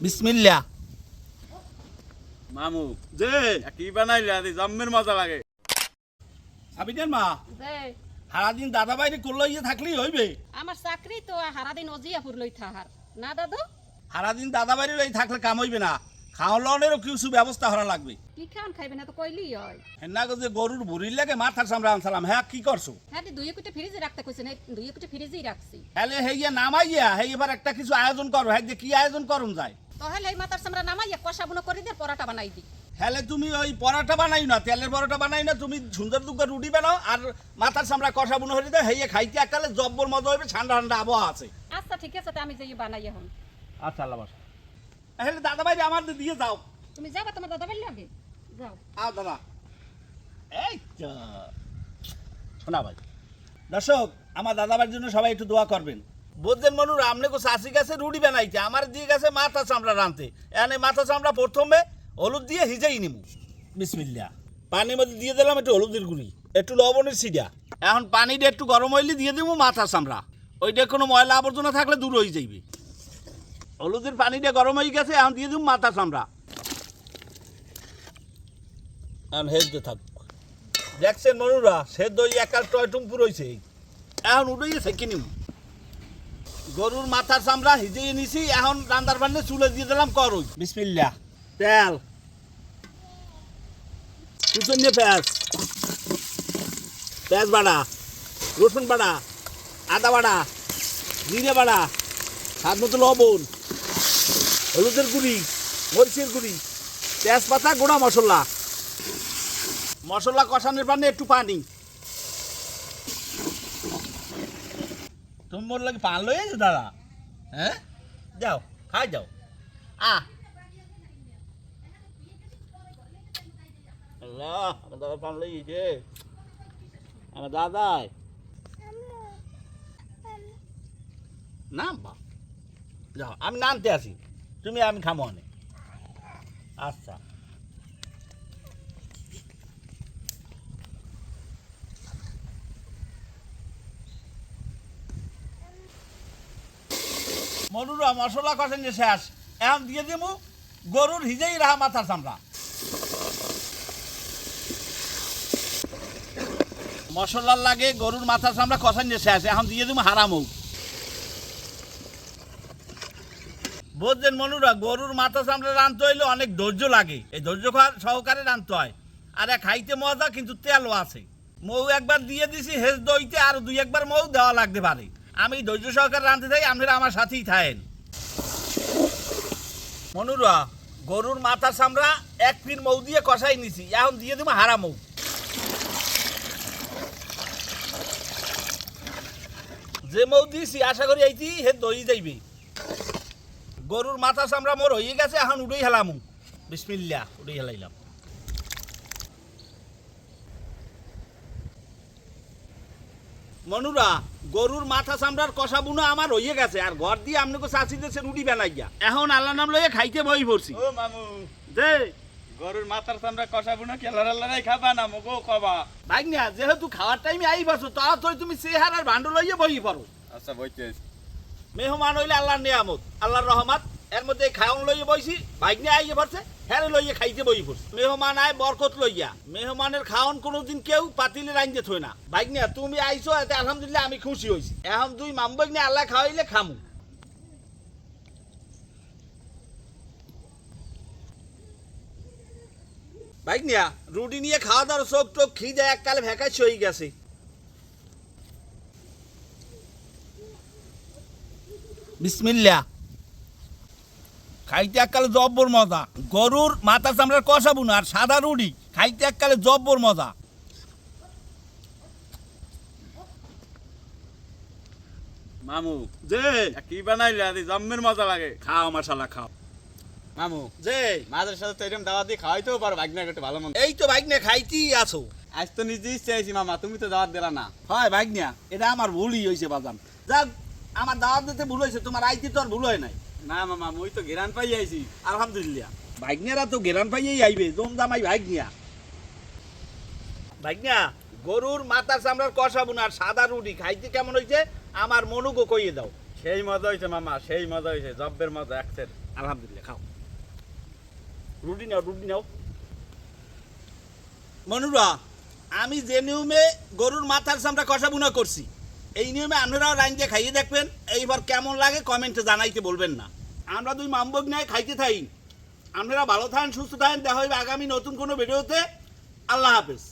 বিসমিল্লাহ। মামু যে কি বানাইলে আদি জম্মের মজা লাগে। সাবিনের মা যে সারাদিন দাদা বাইরে করলে থাকলেই হইবে। আমার চাকরি তো সারাদিন অজিয়াপুর লই থাকার না দাদু। সারাদিন দাদা বাইরে লই থাকলে কাম হইবে না, খাওয়া লওয়ানেরও কিছু ব্যবস্থা করা লাগবে। কি খাওয়ান খাইবে না তো কইলি হয়। হেনা যে গরুর বুড়ির লাগে মাথার সামরা আনসালাম, হ্যাঁ কি করছো? হ্যাঁ দুই কুটে ফ্রিজে রাখতে কইছেন, দুই কুটে ফ্রিজেই রাখছি। তাহলে হেইয়া নামাইয়া হেই এবার একটা কিছু আয়োজন করো, হ্যাঁ যে কি আয়োজন করুন যায়। তাহলে এই মাথার সামরা নামাইয়া কষা বুনো করে দিয়ে পরাটা বানাই দি। হ্যালে তুমি ওই পরাটা বানাই না, তেলের পরোটা বানাই না, তুমি সুন্দর দুগ্গা রুটি বানাও আর মাথার সামরা কষা বুনো হয়ে দেয়, হেইয়া খাইতে একালে জব্বর মজা হইবে, ঠান্ডা ঠান্ডা আবহাওয়া আছে। আচ্ছা ঠিক আছে, আমি যাই বানাই এখন। আচ্ছা আল্লাহ বাসা। হ্যালে দাদা বাইরে আমার দিয়ে যাও। তুমি যাবা তোমার দাদা বাড়ি লাগে যাও। আও দাদা। এই তো শোনা ভাই, দর্শক আমার দাদাবার জন্য সবাই একটু দোয়া করবেন। বুঝলেন মনুর, আমনে কো চাষি গেছে রুটি বানাইতে, আমার দিয়ে গেছে মাথা চামড়া রানতে। এনে মাথা চামড়া প্রথমে হলুদ দিয়ে হিজাই নিমু। বিসমিল্লাহ। পানির মধ্যে দিয়ে দিলাম একটু হলুদের গুঁড়ি, একটু লবণের সিডা। এখন পানিটা একটু গরম হইলে দিয়ে দেবো মাথা চামড়া। ওইটা কোনো ময়লা আবর্জনা থাকলে দূর হয়ে যাইবে। হলুদের পানিটা গরম হয়ে গেছে, এখন দিয়ে দেবো মাথা চামড়া। এখন হেজতে থাকবো। দেখছেন মনুরা, সেদ্ধ একাল টয়টুম পুরোইছে। এখন উঠে সেঁকে নিব। গরুর মাথার চামড়া হিজিয়ে নিছি, এখন রান্দার পানি চুলে দিয়ে দিলাম করই। বিসমিল্লাহ। তেল, কুচন্য পেঁয়াজ, পেঁয়াজ বাড়া, রসুন বাড়া, আদা বাড়া, জিরে বাড়া, স্বাদ মতো লবণ, হলুদের গুঁড়ি, মরিচের গুঁড়ি, তেজপাতা, গোড়া মশলা। মশলা কষানোর পানি একটু পানি। তুমি মোর লাগে পান লই আছো দাদা? হ্যাঁ যাও খাই যাও। আল্লাহ, আমার দাদা পান লই যে আমার দাদাই নাম বা যাও, আমি নামতে আসি, তুমি আমি খামো অনেক। আচ্ছা মনুরা, মশলা কষেন শেষ, এখন দিয়ে দেবো গরুর হিজেই রাহা মাথার চামড়া। মশলার লাগে গরুর মাথার চামড়া কষেন শেষ, এখন দিয়ে দেবো হারামৌ। বুঝছেন মনুরা, গরুর মাথা চামড়া রানতে হইলে অনেক ধৈর্য লাগে, এই ধৈর্য সহকারে রানতে হয়। আর খাইতে মজা, কিন্তু তেলও আছে। মৌ একবার দিয়ে দিছি, হেজ দইতে আর দুই একবার মৌ দেওয়া লাগতে পারে। আমি ধৈর্য সহকারে রাঁধতে চাই, আপনারা আমার সাথেই থাকেন। মনুরা, গরুর মাথার চামড়া এক পিন মৌ দিয়ে কষাই নিছি, এখন দিয়ে দেবো হারা মৌ। যে মৌ দিয়েছি আশা করি এইটি হে দই যাইবে। গরুর মাথা চামড়া মোর হয়ে গেছে, এখন উড়েই হেলামু। বিসমিল্লাহ, উড়েই হেলাইলাম। মনুরা, গরুর মাথা চামড়ার কষা বুনা আমার হয়ে গেছে, আর ঘর দিয়ে আপনাকে চাষি দেশে রুটি বানাইয়া এখন আল্লাহ নাম লইয়া খাইতে বই পড়ছি। ও মামু, যে গরুর মাথার চামড়া কষা বুনা কেলার আল্লাহরাই খাবা না মগো খাবা। ভাই না, যেহেতু খাওয়ার টাইমে আই বসো, তাড়াতাড়ি তুমি চেহার আর ভান্ড লইয়া বই পড়ো। আচ্ছা বইতে মেহমান হইলে আল্লাহর নিয়ামত, আল্লাহর রহমত। এর মধ্যে খাওয়ান লইয়া বইছি, বাইক নিয়ে আইয়ে পড়ছে, হ্যাঁ লইয়া খাইতে বই পড়ছে। মেহমান আয় বরকত লইয়া, মেহমানের খাওয়ান কোনোদিন কেউ পাতিলে রাইন্দে থই না। বাইক নিয়ে তুমি আইছো, এতে আলহামদুলিল্লাহ আমি খুশি হয়েছি। এখন তুই মামবাইক নিয়ে আল্লাহ খাওয়াইলে খামু। বাইক নিয়া রুটি নিয়ে খাওয়া দাওয়ার চোখ টোক খিদে এককালে ভেকাইছে হয়ে গেছে। বিসমিল্লাহ। খাইতে এককালে জব্বর মজা, গরুর মাথার চামড়ার কষা বুনা আর সাদা রুটি খাইতে এককালে জব্বর মজা। মামু যে কি বানাইলে আদি জম্মের মজা লাগে। খাও মাশাআল্লাহ খাও। মামু যে মাঝের সাথে তো এরকম দাওয়াত দিয়ে খাওয়াইতেও পারো, ভাগ্নের একটু ভালো মন্দ। এই তো বাইক নিয়ে খাইতেই আছো। আজ তো নিজেই চাইছি মামা, তুমি তো দাওয়াত দিলা না। হয় বাইক নিয়া, এটা আমার ভুলই হয়েছে বাজান। যাক, আমার দাওয়াত দিতে ভুল হয়েছে, তোমার আইতে তো আর ভুল হয় নাই। না মামা, মুই তো গেরান পাই আইছি। আলহামদুলিল্লাহ, ভাগ্নেরা তো গেরান পাইয়েই আইবে, জম জামাই ভাগ্নিয়া। ভাগ্নিয়া, গরুর মাথার চামড়ার কষা বুনা আর সাদা রুটি খাইতে কেমন হয়েছে আমার মনুকে কইয়ে দাও। সেই মজা হয়েছে মামা, সেই মজা হয়েছে, জব্বের মজা একসের। আলহামদুলিল্লাহ, খাও। রুটি নাও, রুটি নাও। মনুরা, আমি যে নিয়মে গরুর মাথার চামড়া কষা বুনা করছি, এই নিয়মে আপনারাও রাইন দিয়ে খাইয়ে দেখবেন। এইবার কেমন লাগে কমেন্টে জানাইতে বলবেন না। আমরা দুই মামবগ নিয়ে খাইতে থাকি। আপনারা ভালো থাকেন, সুস্থ থাকেন। দেখা হবে আগামী নতুন কোনো ভিডিওতে। আল্লাহ হাফেজ।